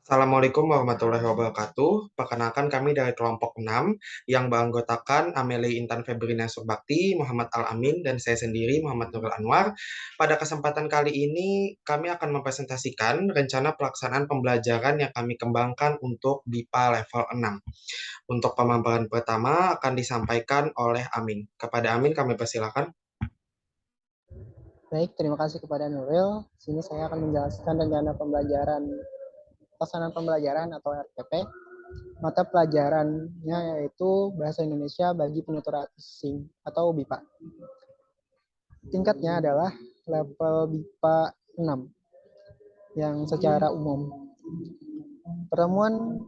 Assalamualaikum warahmatullahi wabarakatuh. Perkenalkan kami dari kelompok 6 yang beranggotakan Amelie Intan Febrina Surbakti, Muhammad Al-Amin, dan saya sendiri Muhammad Nurul Anwar. Pada kesempatan kali ini kami akan mempresentasikan rencana pelaksanaan pembelajaran yang kami kembangkan untuk BIPA level 6. Untuk pemaparan pertama akan disampaikan oleh Amin. Kepada Amin kami persilakan. Baik, terima kasih kepada Nuril. Sini saya akan menjelaskan rencana pelaksanaan pembelajaran atau RPP. Mata pelajarannya yaitu Bahasa Indonesia bagi penutur asing atau BIPA. Tingkatnya adalah level BIPA 6 yang secara umum. Pertemuan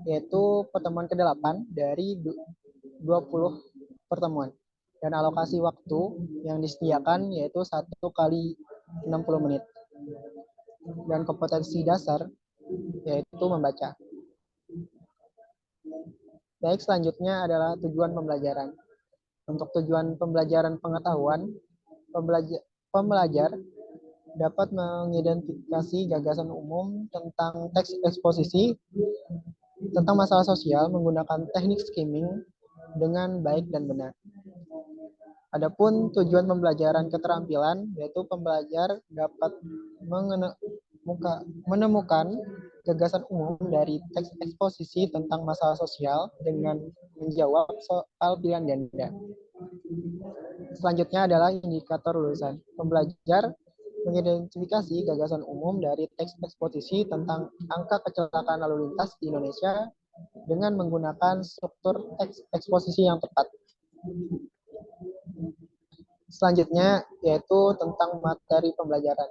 yaitu pertemuan ke-8 dari 20 pertemuan. Dan alokasi waktu yang disediakan yaitu 1 kali 60 menit. Dan kompetensi dasar yaitu membaca. Baik, selanjutnya adalah tujuan pembelajaran. Untuk tujuan pembelajaran pengetahuan, pembelajar dapat mengidentifikasi gagasan umum tentang teks eksposisi, tentang masalah sosial menggunakan teknik skimming dengan baik dan benar. Adapun tujuan pembelajaran keterampilan, yaitu pembelajar dapat menemukan gagasan umum dari teks eksposisi tentang masalah sosial dengan menjawab soal pilihan ganda. Selanjutnya adalah indikator lulusan. Pembelajar mengidentifikasi gagasan umum dari teks eksposisi tentang angka kecelakaan lalu lintas di Indonesia dengan menggunakan struktur teks eksposisi yang tepat. Selanjutnya yaitu tentang materi pembelajaran.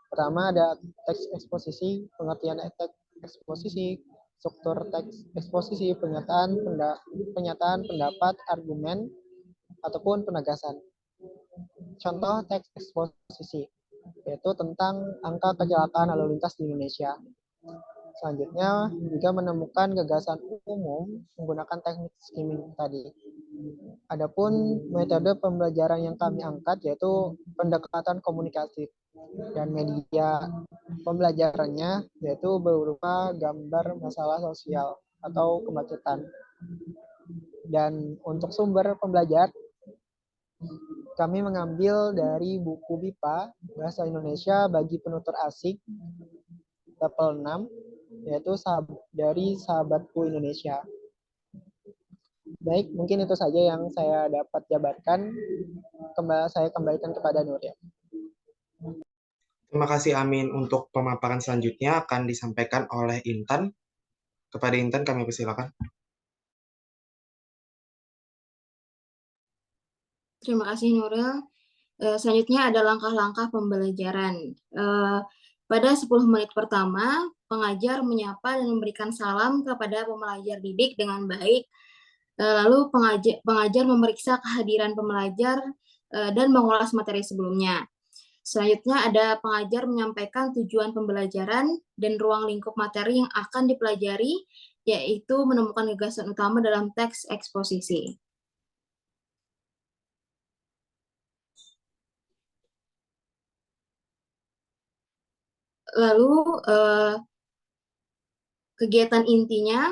Pertama ada teks eksposisi, pengertian teks eksposisi, struktur teks eksposisi, pernyataan pendapat, argumen, ataupun penegasan. Contoh teks eksposisi, yaitu tentang angka kecelakaan lalu lintas di Indonesia. Selanjutnya juga menemukan gagasan umum menggunakan teknik skimming tadi. Adapun metode pembelajaran yang kami angkat yaitu pendekatan komunikatif dan media pembelajarannya yaitu berupa gambar masalah sosial atau kemacetan. Dan untuk sumber pembelajar kami mengambil dari buku BIPA Bahasa Indonesia bagi penutur asing level 6 yaitu dari Sahabatku Indonesia. Baik, mungkin itu saja yang saya dapat jabarkan. Saya kembalikan kepada Nuril. Terima kasih Amin. Untuk pemaparan selanjutnya akan disampaikan oleh Intan. Kepada Intan kami persilakan. Terima kasih Nuril. Selanjutnya ada langkah-langkah pembelajaran. Pada 10 menit pertama, pengajar menyapa dan memberikan salam kepada pembelajar didik dengan baik. Lalu pengajar memeriksa kehadiran pembelajar dan mengulas materi sebelumnya. Selanjutnya ada pengajar menyampaikan tujuan pembelajaran dan ruang lingkup materi yang akan dipelajari, yaitu menemukan gagasan utama dalam teks eksposisi. Lalu kegiatan intinya,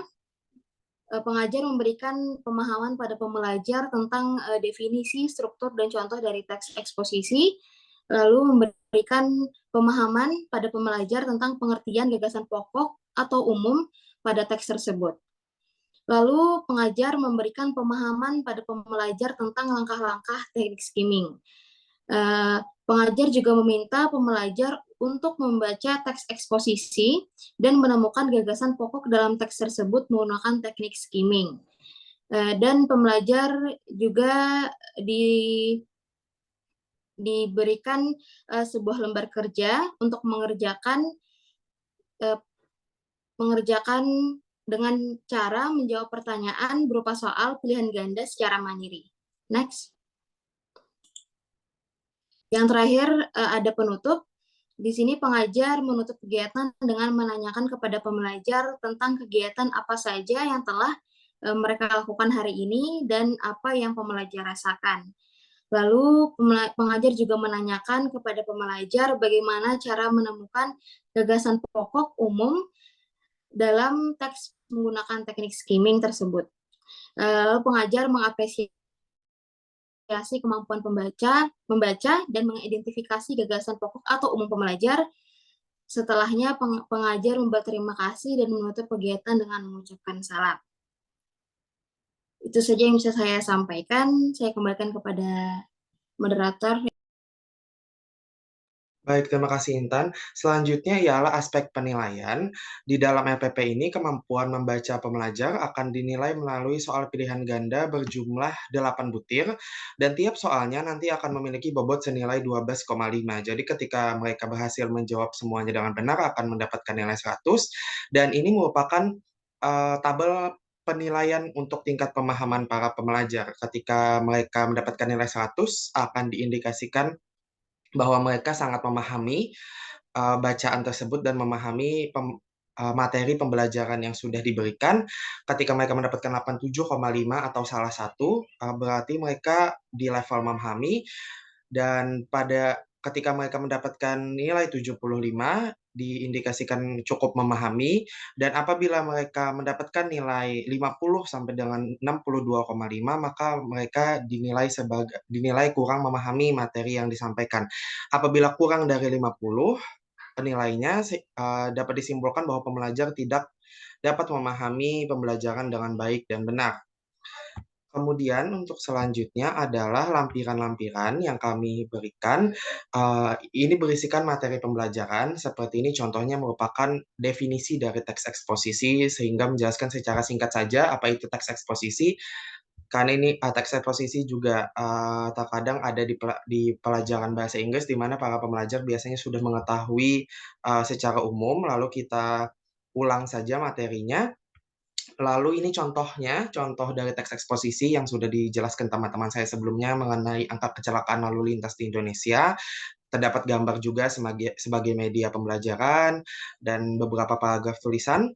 pengajar memberikan pemahaman pada pembelajar tentang definisi, struktur, dan contoh dari teks eksposisi, lalu memberikan pemahaman pada pembelajar tentang pengertian gagasan pokok atau umum pada teks tersebut. Lalu pengajar memberikan pemahaman pada pembelajar tentang langkah-langkah teknik skimming. Pengajar juga meminta pembelajar untuk membaca teks eksposisi dan menemukan gagasan pokok dalam teks tersebut menggunakan teknik skimming. Dan pembelajar juga diberikan sebuah lembar kerja untuk mengerjakan dengan cara menjawab pertanyaan berupa soal pilihan ganda secara mandiri. Next. Yang terakhir ada penutup. Di sini pengajar menutup kegiatan dengan menanyakan kepada pembelajar tentang kegiatan apa saja yang telah mereka lakukan hari ini dan apa yang pembelajar rasakan. Lalu pengajar juga menanyakan kepada pembelajar bagaimana cara menemukan gagasan pokok umum dalam teks menggunakan teknik skimming tersebut. Lalu pengajar mengapresiasi kemampuan membaca dan mengidentifikasi gagasan pokok atau umum pembelajar. Setelahnya pengajar berterima kasih dan menutup kegiatan dengan mengucapkan salam. Itu saja yang bisa saya sampaikan. Saya kembalikan kepada moderator. Baik, terima kasih Intan. Selanjutnya ialah aspek penilaian. Di dalam LPP ini, kemampuan membaca pembelajar akan dinilai melalui soal pilihan ganda berjumlah 8 butir, dan tiap soalnya nanti akan memiliki bobot senilai 12,5. Jadi ketika mereka berhasil menjawab semuanya dengan benar, akan mendapatkan nilai 100, dan ini merupakan tabel penilaian untuk tingkat pemahaman para pembelajar. Ketika mereka mendapatkan nilai 100, akan diindikasikan bahwa mereka sangat memahami bacaan tersebut dan memahami materi pembelajaran yang sudah diberikan. Ketika mereka mendapatkan 87,5 atau salah satu, berarti mereka di level memahami, dan ketika mereka mendapatkan nilai 75, diindikasikan cukup memahami, dan apabila mereka mendapatkan nilai 50 sampai dengan 62,5, maka mereka dinilai kurang memahami materi yang disampaikan. Apabila kurang dari 50 penilainya, dapat disimpulkan bahwa pembelajar tidak dapat memahami pembelajaran dengan baik dan benar. Kemudian untuk selanjutnya adalah lampiran-lampiran yang kami berikan. Ini berisikan materi pembelajaran, seperti ini contohnya merupakan definisi dari teks eksposisi, sehingga menjelaskan secara singkat saja apa itu teks eksposisi. Karena ini teks eksposisi juga terkadang ada di pelajaran bahasa Inggris, di mana para pembelajar biasanya sudah mengetahui secara umum, lalu kita ulang saja materinya. Lalu ini contohnya, contoh dari teks eksposisi yang sudah dijelaskan teman-teman saya sebelumnya mengenai angka kecelakaan lalu lintas di Indonesia. Terdapat gambar juga sebagai media pembelajaran dan beberapa paragraf tulisan.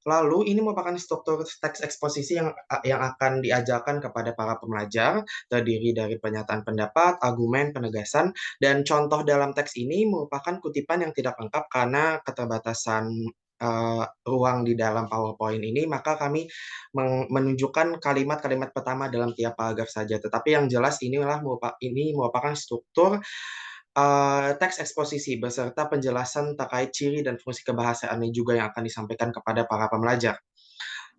Lalu ini merupakan struktur teks eksposisi yang akan diajarkan kepada para pembelajar, terdiri dari pernyataan pendapat, argumen, penegasan, dan contoh dalam teks ini merupakan kutipan yang tidak lengkap karena keterbatasan ruang di dalam PowerPoint ini, maka kami menunjukkan kalimat-kalimat pertama dalam tiap paragraf saja. Tetapi yang jelas ini merupakan struktur teks eksposisi beserta penjelasan terkait ciri dan fungsi kebahasaannya juga yang akan disampaikan kepada para pembelajar.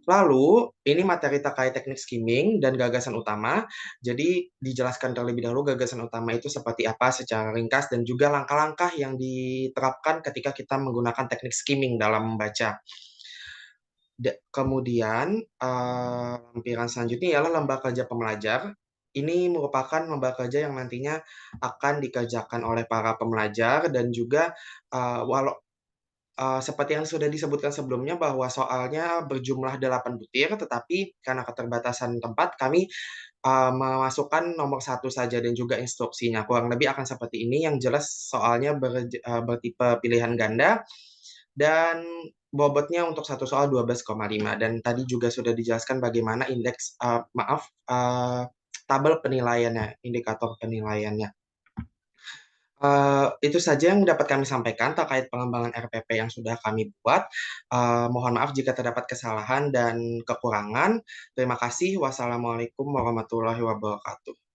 Lalu, ini materi terkait teknik skimming dan gagasan utama. Jadi, dijelaskan terlebih dahulu gagasan utama itu seperti apa secara ringkas dan juga langkah-langkah yang diterapkan ketika kita menggunakan teknik skimming dalam membaca. Kemudian, lampiran selanjutnya ialah lembar kerja pembelajar. Ini merupakan lembar kerja yang nantinya akan dikerjakan oleh para pembelajar, dan juga seperti yang sudah disebutkan sebelumnya bahwa soalnya berjumlah 8 butir, tetapi karena keterbatasan tempat kami memasukkan nomor 1 saja dan juga instruksinya. Kurang lebih akan seperti ini, yang jelas soalnya bertipe pilihan ganda, dan bobotnya untuk satu soal 12,5, dan tadi juga sudah dijelaskan bagaimana tabel penilaiannya, indikator penilaiannya. Itu saja yang dapat kami sampaikan terkait pengembangan RPP yang sudah kami buat. Mohon maaf jika terdapat kesalahan dan kekurangan. Terima kasih. Wassalamualaikum warahmatullahi wabarakatuh.